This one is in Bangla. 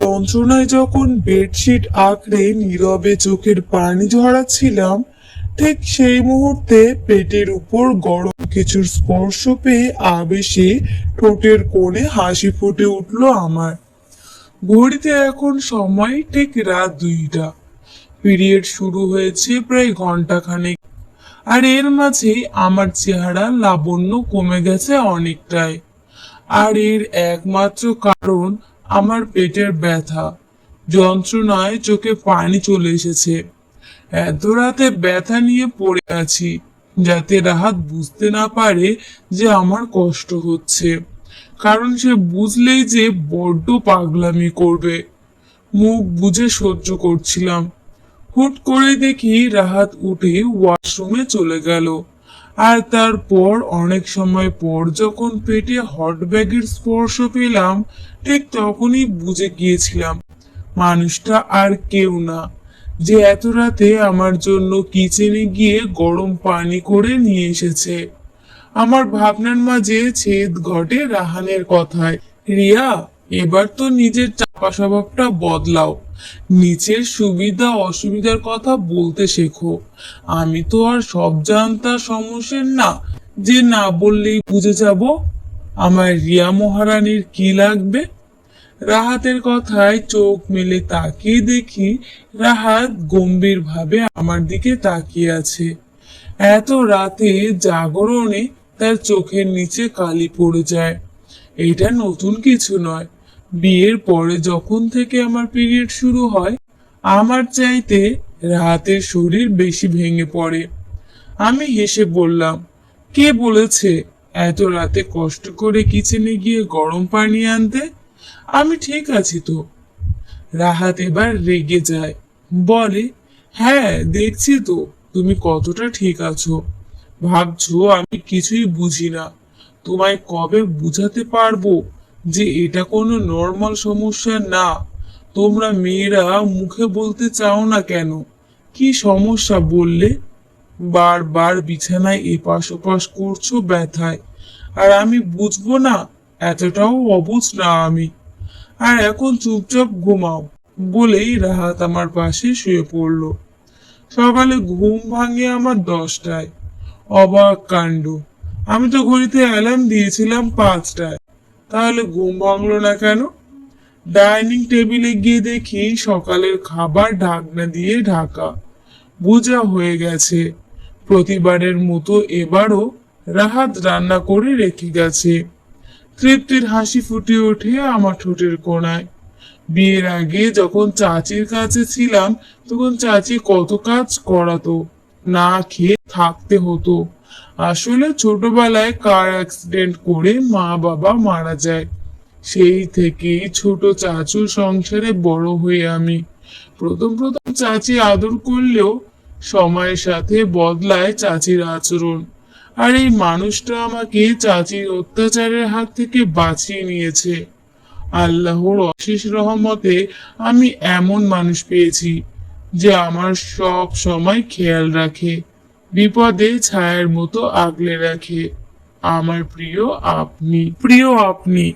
যন্ত্রণায় যখন বেডশিট আঁকড়ে নীরবে চোখের পানি ঝরাচ্ছিলাম, ঠিক সেই মুহূর্তে পেটের উপর গরম কিছুর স্পর্শ পেয়ে আবেশে ঠোঁটের কোণে হাসি ফুটে উঠল আমার। ঘড়িতে এখন সময় ঠিক রাত 2টা। পিরিয়ড শুরু হয়েছে প্রায় ঘন্টাখানেক, আর এর মাঝে আমার চেহারা লাবণ্য কমে গেছে অনেকটাই। আর এর একমাত্র কারণ আমার পেটের ব্যথা। যন্ত্রণায় চোখে পানি চলে এসেছে। এত রাতে ব্যথা নিয়ে পড়ে আছি, যাতে রাহাত বুঝতে না পারে যে আমার কষ্ট হচ্ছে, কারণ সে বুঝলেই যে বড্ড পাগলামি করবে। মুখ বুজে সহ্য করছিলাম। হুট করে দেখি রাহাত উঠে ওয়াশরুমে চলে গেল। আর তারপর অনেক সময় পর যখন পেটে হট ব্যাগের স্পর্শ পেলাম, ঠিক তখনই বুঝে গিয়েছিলাম মানুষটা আর কেউ না, যে এত রাতে আমার জন্য কিচেনে গিয়ে গরম পানি করে নিয়ে এসেছে। আমার ভাবনার মাঝে ছেদ ঘটে রাহানের কথায়। রিয়া, এবার তো নিজের চাপা স্বভাবটা বদলাও। নিচের সুবিধা অসুবিধার কথা বলতে শেখো। আমি তো আর সব জানতা সমস্যার না, যে না বললেই বুঝে যাব। আমার রিয়া মহারানীর কি লাগবে? রাহাতের কথায় চোখ মেলে তাকিয়ে দেখি রাহাত গম্ভীর ভাবে আমার দিকে তাকিয়ে আছে। এত রাতে জাগরণে তার চোখের নিচে কালি পড়ে যায়। এটা নতুন কিছু নয়। বিয়ের পরে যখন থেকে আমার পিরিয়ড শুরু হয়, আমার চাইতে রাহাতের শরীর বেশি ভেঙে পড়ে। আমি হেসে বললাম, কে বলেছে এত রাতে কষ্ট করে কিচেনে গিয়ে গরম পানি আনতে? আমি ঠিক আছি তো। রাহাত এবার রেগে যায়, বলে, হ্যাঁ দেখছি তো তুমি কতটা ঠিক আছো। ভাবছো আমি কিছুই বুঝি না। তোমায় কবে বুঝাতে পারবো যে এটা কোনো নর্মাল সমস্যা না? তোমরা মেয়েরা মুখে বলতে চাও না কেন? কি সমস্যা বললে? বারবার বিছানায় এপাশ ওপাশ করছো ব্যথায়, আর আমি বুঝবো না? এতটাও অবুঝ না আমি। আর এখন চুপচাপ ঘুমাও, বলেই রাহাত আমার পাশে শুয়ে পড়ল। সকালে ঘুম ভাঙে আমার 10টায়। অবাক কাণ্ড, আমি তো ঘড়িতে অ্যালার্ম দিয়েছিলাম 5টায়, তাহলে ঘুম ভাঙলো না কেন? ডাইনিং টেবিলে গিয়ে দেখি সকালের খাবার ঢাকনা দিয়ে ঢাকা, বোঝা হয়ে গেছে। প্রতিবারের মতো এবারও রাহাত রান্না করে রেখে গেছে। তৃপ্তির হাসি ফুটে ওঠে আমার ঠোঁটের কোণায়। বিয়ের আগে যখন চাচির কাছে ছিলাম, তখন চাচি কত কাজ করাতো, না খেয়ে থাকতে হতো। আসলে ছোটবেলায় কার অ্যাক্সিডেন্ট করে মা বাবা মারা যায়। সেই থেকেই ছোট চাচুর সংসারে বড় হয়ে আমি। প্রথম প্রথম চাচি আদর করলেও সময়ের সাথে বদলায় চাচির আচরণ। আর এই মানুষটা আমাকে চাচির অত্যাচারের হাত থেকে বাঁচিয়ে নিয়েছে। আল্লাহর অশেষ রহমতে আমি এমন মানুষ পেয়েছি যে আমার সব সময় খেয়াল রাখে, বিপদে ছায়ার মতো আগলে রাখে। আমার প্রিয় আপনি।